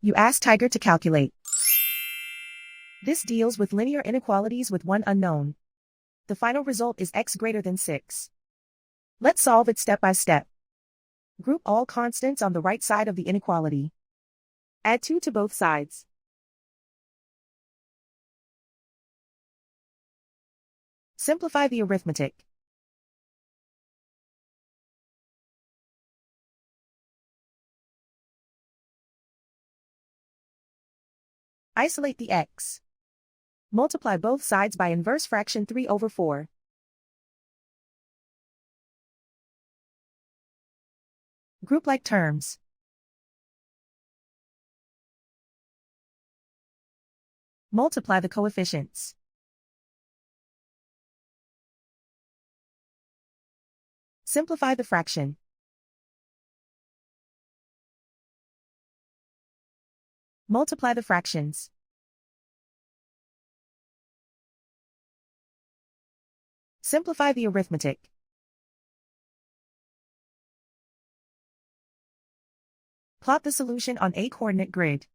You ask Tiger to calculate. This deals with linear inequalities with one unknown. The final result is x greater than 6. Let's solve it step by step. Group all constants on the right side of the inequality. Add 2 to both sides. Simplify the arithmetic. Isolate the x. Multiply both sides by inverse fraction 3/4. Group like terms. Multiply the coefficients. Simplify the fraction. Multiply the fractions. Simplify the arithmetic. Plot the solution on a coordinate grid.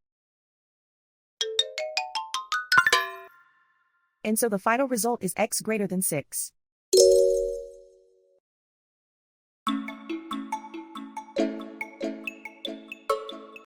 And so the final result is x greater than 6.